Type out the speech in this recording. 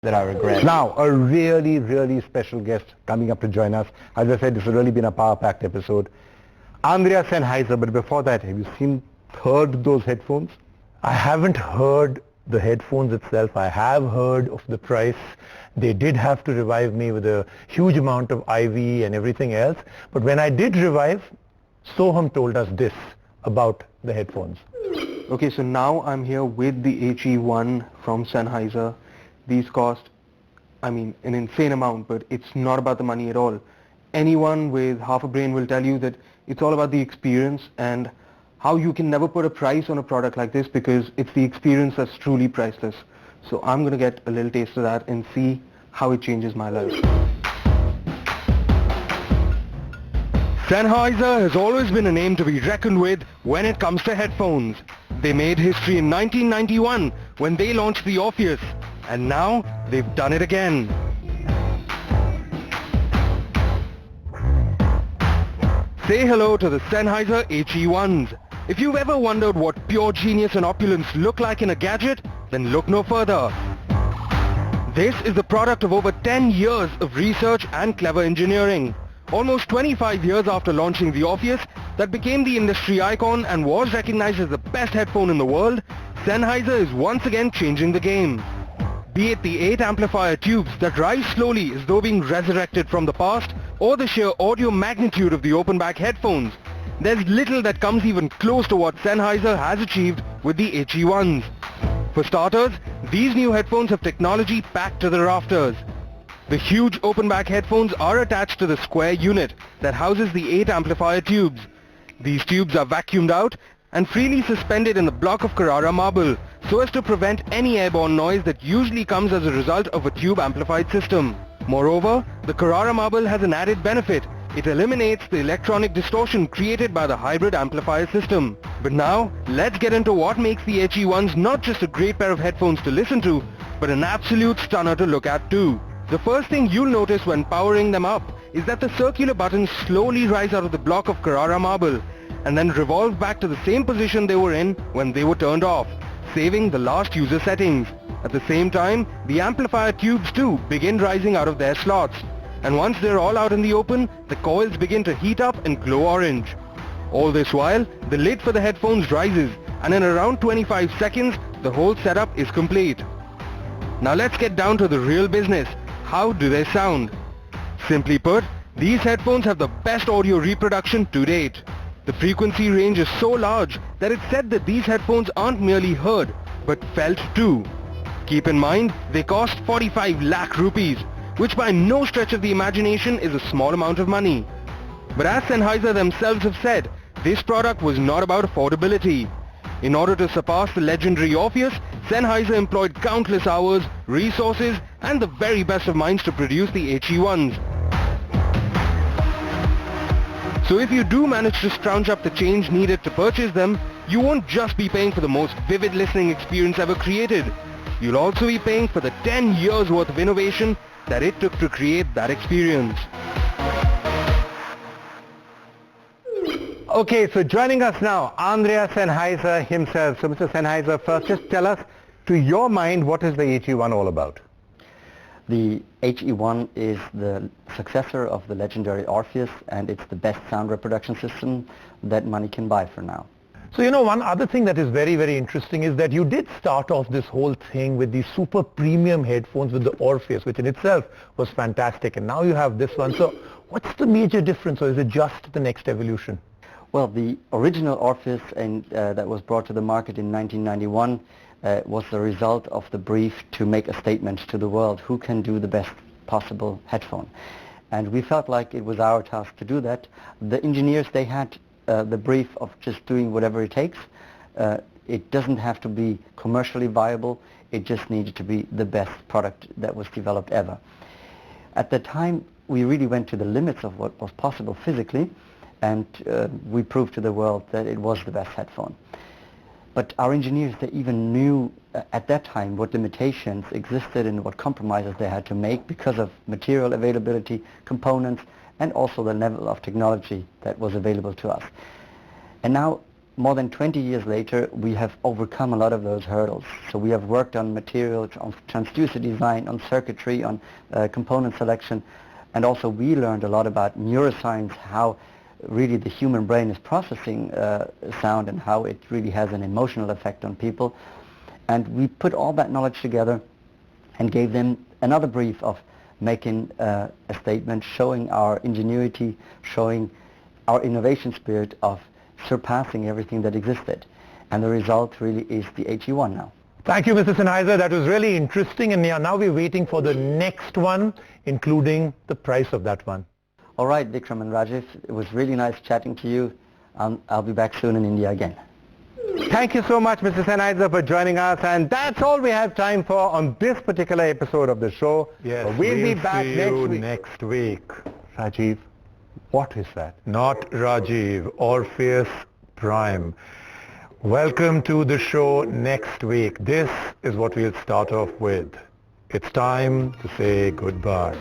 that I regret. Now, a really, really special guest coming up to join us. As I said, this has really been a power-packed episode. Andrea Sennheiser, but before that, have you heard those headphones? I haven't heard the headphones itself. I have heard of the price. They did have to revive me with a huge amount of IV and everything else. But when I did revive, Soham told us this about the headphones. Okay, so now I'm here with the HE1 from Sennheiser. These cost, an insane amount, but it's not about the money at all. Anyone with half a brain will tell you that it's all about the experience and how you can never put a price on a product like this because it's the experience that's truly priceless. So I'm going to get a little taste of that and see how it changes my life. Sennheiser has always been a name to be reckoned with when it comes to headphones. They made history in 1991 when they launched the Orpheus, and now they've done it again. Say hello to the Sennheiser HE1s. If you've ever wondered what pure genius and opulence look like in a gadget, then look no further. This is the product of over 10 years of research and clever engineering. Almost 25 years after launching the Orpheus, that became the industry icon and was recognized as the best headphone in the world, Sennheiser is once again changing the game. Be it the 8 amplifier tubes that rise slowly as though being resurrected from the past, or the sheer audio magnitude of the open-back headphones, there's little that comes even close to what Sennheiser has achieved with the HE1s. For starters, these new headphones have technology packed to the rafters. The huge open-back headphones are attached to the square unit that houses the 8 amplifier tubes. These tubes are vacuumed out and freely suspended in a block of Carrara marble so as to prevent any airborne noise that usually comes as a result of a tube amplified system. Moreover, the Carrara marble has an added benefit. It eliminates the electronic distortion created by the hybrid amplifier system. But now, let's get into what makes the HE1s not just a great pair of headphones to listen to, but an absolute stunner to look at too. The first thing you'll notice when powering them up is that the circular buttons slowly rise out of the block of Carrara marble and then revolve back to the same position they were in when they were turned off, saving the last user settings. At the same time, the amplifier tubes too begin rising out of their slots. And once they're all out in the open, the coils begin to heat up and glow orange. All this while, the lid for the headphones rises, and in around 25 seconds, the whole setup is complete. Now let's get down to the real business. How do they sound? Simply put, these headphones have the best audio reproduction to date. The frequency range is so large that it's said that these headphones aren't merely heard, but felt too. Keep in mind, they cost 45 lakh rupees, which by no stretch of the imagination is a small amount of money. But as Sennheiser themselves have said, this product was not about affordability. In order to surpass the legendary Orpheus, Sennheiser employed countless hours, resources, and the very best of minds to produce the HE1s. So if you do manage to scrounge up the change needed to purchase them, you won't just be paying for the most vivid listening experience ever created. You'll also be paying for the 10 years worth of innovation that it took to create that experience. Okay, so joining us now, Andrea Sennheiser himself. So Mr. Sennheiser, first just tell us, to your mind, what is the HE1 all about? The HE1 is the successor of the legendary Orpheus, and it's the best sound reproduction system that money can buy for now. So, one other thing that is very, very interesting is that you did start off this whole thing with the super premium headphones with the Orpheus, which in itself was fantastic, and now you have this one. So what's the major difference, or is it just the next evolution? Well, the original Orpheus that was brought to the market in 1991 was the result of the brief to make a statement to the world who can do the best possible headphone. And we felt like it was our task to do that. The engineers, they had the brief of just doing whatever it takes. It doesn't have to be commercially viable. It just needed to be the best product that was developed ever. At the time, we really went to the limits of what was possible physically, and we proved to the world that it was the best headphone. But our engineers, they even knew at that time what limitations existed and what compromises they had to make because of material availability, components, and also the level of technology that was available to us. And now more than 20 years later, we have overcome a lot of those hurdles. So we have worked on materials, on transducer design, on circuitry, on component selection, and also we learned a lot about neuroscience, how really the human brain is processing sound and how it really has an emotional effect on people. And we put all that knowledge together and gave them another brief of making a statement showing our ingenuity, showing our innovation spirit of surpassing everything that existed. And the result really is the HE1 now. Thank you, Mr. Sennheiser. That was really interesting, and now we're waiting for the next one, including the price of that one. All right, Vikram and Rajiv, it was really nice chatting to you. I'll be back soon in India again. Thank you so much, Mr. Sennheiser, for joining us, and that's all we have time for on this particular episode of the show. Yes, we'll be back next week. Rajiv, what is that? Not Rajiv, Orpheus Prime. Welcome to the show next week. This is what we'll start off with. It's time to say goodbye.